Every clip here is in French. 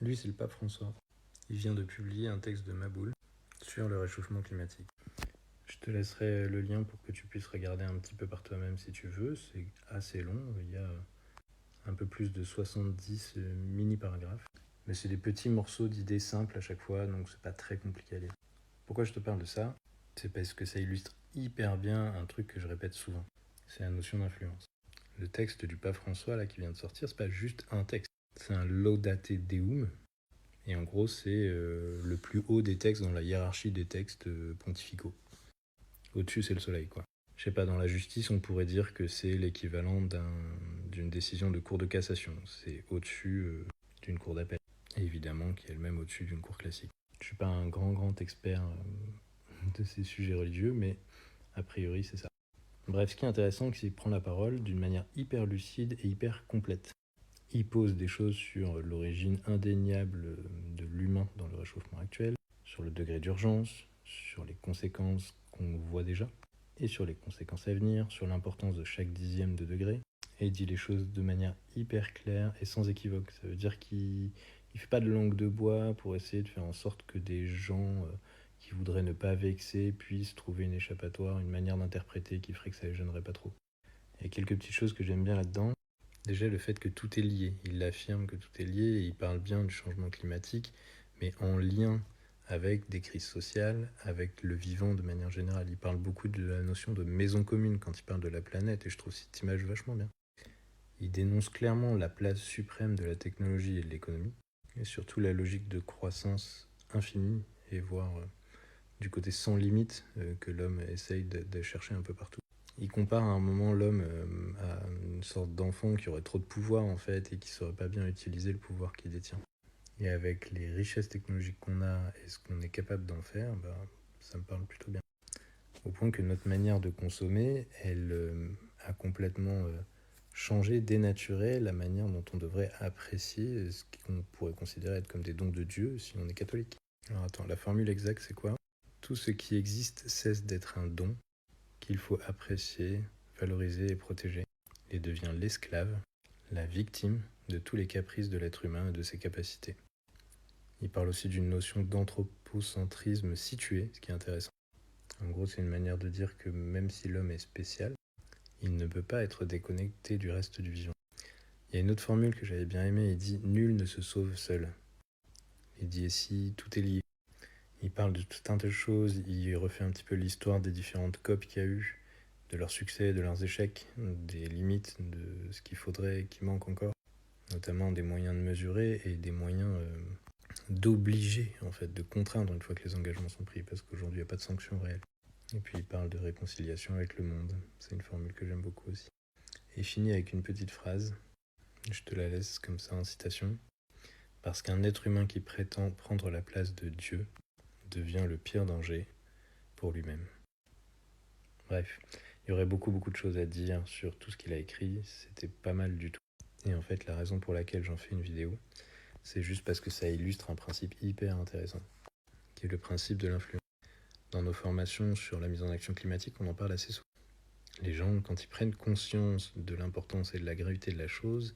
Lui, c'est le pape François. Il vient de publier un texte de Maboul sur le réchauffement climatique. Je te laisserai le lien pour que tu puisses regarder un petit peu par toi-même si tu veux. C'est assez long, il y a un peu plus de 70 mini-paragraphes. Mais c'est des petits morceaux d'idées simples à chaque fois, donc c'est pas très compliqué à lire. Pourquoi je te parle de ça? C'est parce que ça illustre hyper bien un truc que je répète souvent. C'est la notion d'influence. Le texte du pape François là qui vient de sortir, c'est pas juste un texte. C'est un Laudate Deum. Et en gros, c'est le plus haut des textes dans la hiérarchie des textes pontificaux. Au-dessus, c'est le soleil, quoi. Je sais pas, dans la justice, on pourrait dire que c'est l'équivalent d'une décision de cour de cassation. C'est au-dessus d'une cour d'appel. Et évidemment, qui est elle-même au-dessus d'une cour classique. Je suis pas un grand expert de ces sujets religieux, mais a priori, c'est ça. Bref, ce qui est intéressant, c'est qu'il prend la parole d'une manière hyper lucide et hyper complète. Il pose des choses sur l'origine indéniable de l'humain dans le réchauffement actuel, sur le degré d'urgence, sur les conséquences qu'on voit déjà, et sur les conséquences à venir, sur l'importance de chaque dixième de degré. Et il dit les choses de manière hyper claire et sans équivoque. Ça veut dire qu'il ne fait pas de langue de bois pour essayer de faire en sorte que des gens qui voudraient ne pas vexer puissent trouver une échappatoire, une manière d'interpréter qui ferait que ça les gênerait pas trop. Il y a quelques petites choses que j'aime bien là-dedans. Déjà, le fait que tout est lié. Il affirme que tout est lié et il parle bien du changement climatique, mais en lien avec des crises sociales, avec le vivant de manière générale. Il parle beaucoup de la notion de maison commune quand il parle de la planète et je trouve cette image vachement bien. Il dénonce clairement la place suprême de la technologie et de l'économie, et surtout la logique de croissance infinie et voire du côté sans limite que l'homme essaye de chercher un peu partout. Il compare à un moment l'homme à une sorte d'enfant qui aurait trop de pouvoir en fait et qui ne saurait pas bien utiliser le pouvoir qu'il détient. Et avec les richesses technologiques qu'on a et ce qu'on est capable d'en faire, ça me parle plutôt bien. Au point que notre manière de consommer, elle a complètement changé, dénaturé la manière dont on devrait apprécier ce qu'on pourrait considérer être comme des dons de Dieu si on est catholique. Alors attends, la formule exacte c'est quoi? Tout ce qui existe cesse d'être un don qu'il faut apprécier, valoriser et protéger, et devient l'esclave, la victime de tous les caprices de l'être humain et de ses capacités. Il parle aussi d'une notion d'anthropocentrisme situé, ce qui est intéressant. En gros, c'est une manière de dire que même si l'homme est spécial, il ne peut pas être déconnecté du reste du vivant. Il y a une autre formule que j'avais bien aimée, il dit « Nul ne se sauve seul ». Il dit ici « Tout est lié ». Il parle de tout un tas de choses, il refait un petit peu l'histoire des différentes COP qu'il y a eu, de leurs succès, de leurs échecs, des limites, de ce qu'il faudrait et qui manque encore, notamment des moyens de mesurer et des moyens d'obliger, en fait, de contraindre une fois que les engagements sont pris, parce qu'aujourd'hui, il n'y a pas de sanctions réelles. Et puis il parle de réconciliation avec le monde, c'est une formule que j'aime beaucoup aussi. Et il finit avec une petite phrase, je te la laisse comme ça en citation. Parce qu'un être humain qui prétend prendre la place de Dieu devient le pire danger pour lui-même. Bref, il y aurait beaucoup de choses à dire sur tout ce qu'il a écrit, c'était pas mal du tout. Et en fait, la raison pour laquelle j'en fais une vidéo, c'est juste parce que ça illustre un principe hyper intéressant, qui est le principe de l'influence. Dans nos formations sur la mise en action climatique, on en parle assez souvent. Les gens, quand ils prennent conscience de l'importance et de la gravité de la chose,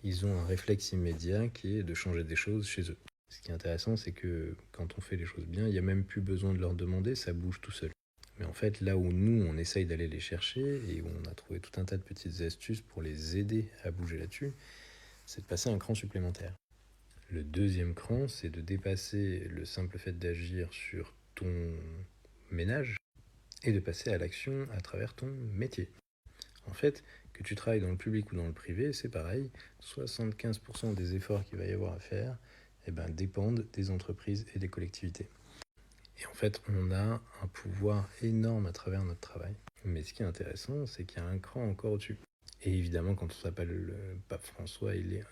ils ont un réflexe immédiat qui est de changer des choses chez eux. Ce qui est intéressant, c'est que quand on fait les choses bien, il n'y a même plus besoin de leur demander, ça bouge tout seul. Mais en fait, là où nous, on essaye d'aller les chercher et où on a trouvé tout un tas de petites astuces pour les aider à bouger là-dessus, c'est de passer un cran supplémentaire. Le deuxième cran, c'est de dépasser le simple fait d'agir sur ton ménage et de passer à l'action à travers ton métier. En fait, que tu travailles dans le public ou dans le privé, c'est pareil, 75% des efforts qu'il va y avoir à faire dépendent des entreprises et des collectivités. Et en fait, on a un pouvoir énorme à travers notre travail. Mais ce qui est intéressant, c'est qu'il y a un cran encore au-dessus. Et évidemment, quand on s'appelle le pape François, il est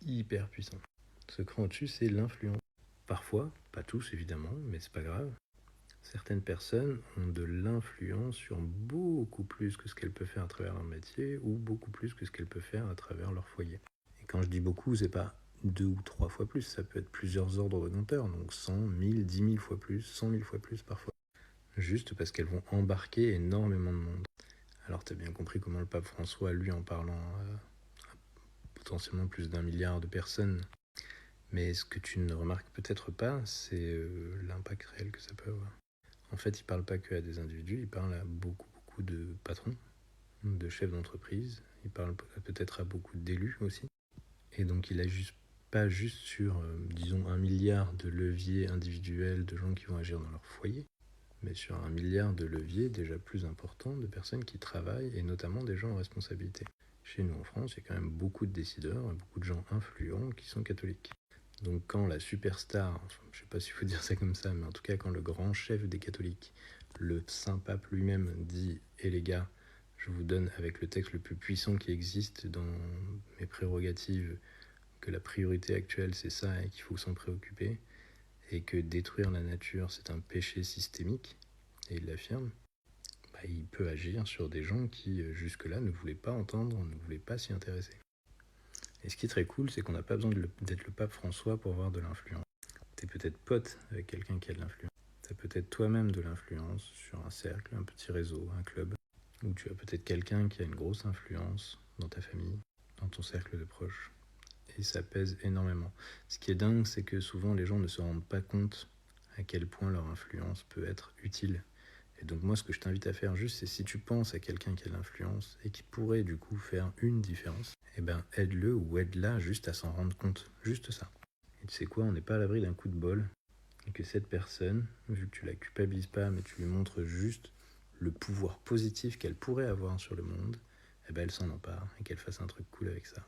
hyper puissant. Ce cran au-dessus, c'est l'influence. Parfois, pas tous évidemment, mais c'est pas grave. Certaines personnes ont de l'influence sur beaucoup plus que ce qu'elles peuvent faire à travers leur métier ou beaucoup plus que ce qu'elles peuvent faire à travers leur foyer. Et quand je dis beaucoup, c'est pas 2 ou 3 fois plus, ça peut être plusieurs ordres de grandeur, donc 100, 1000, 10 000 fois plus, 100 000 fois plus parfois. Juste parce qu'elles vont embarquer énormément de monde. Alors t'as bien compris comment le pape François, lui, en parlant à potentiellement plus d'1 milliard de personnes, Mais ce que tu ne remarques peut-être pas, c'est l'impact réel que ça peut avoir. En fait, il ne parle pas que à des individus, il parle à beaucoup de patrons, de chefs d'entreprise, il parle peut-être à beaucoup d'élus aussi. Et donc il agit pas juste sur, disons, 1 milliard de leviers individuels de gens qui vont agir dans leur foyer, mais sur 1 milliard de leviers déjà plus importants de personnes qui travaillent, et notamment des gens en responsabilité. Chez nous en France, il y a quand même beaucoup de décideurs, beaucoup de gens influents qui sont catholiques. Donc quand la superstar, enfin, je ne sais pas s'il faut dire ça comme ça, mais en tout cas quand le grand chef des catholiques, le saint pape lui-même, dit « Eh les gars, je vous donne avec le texte le plus puissant qui existe dans mes prérogatives que la priorité actuelle c'est ça et qu'il faut s'en préoccuper, et que détruire la nature c'est un péché systémique », et il l'affirme, bah, il peut agir sur des gens qui jusque-là ne voulaient pas entendre, ne voulaient pas s'y intéresser. Et ce qui est très cool, c'est qu'on n'a pas besoin d'être le pape François pour avoir de l'influence. T'es peut-être pote avec quelqu'un qui a de l'influence. T'as peut-être toi-même de l'influence sur un cercle, un petit réseau, un club. Ou tu as peut-être quelqu'un qui a une grosse influence dans ta famille, dans ton cercle de proches. Et ça pèse énormément. Ce qui est dingue, c'est que souvent les gens ne se rendent pas compte à quel point leur influence peut être utile. Et donc moi, ce que je t'invite à faire juste, c'est si tu penses à quelqu'un qui a de l'influence et qui pourrait du coup faire une différence, eh ben aide-le ou aide-la juste à s'en rendre compte. Juste ça. Et tu sais quoi, on n'est pas à l'abri d'un coup de bol. Et que cette personne, vu que tu la culpabilises pas, mais tu lui montres juste le pouvoir positif qu'elle pourrait avoir sur le monde, eh ben elle s'en empare et qu'elle fasse un truc cool avec ça.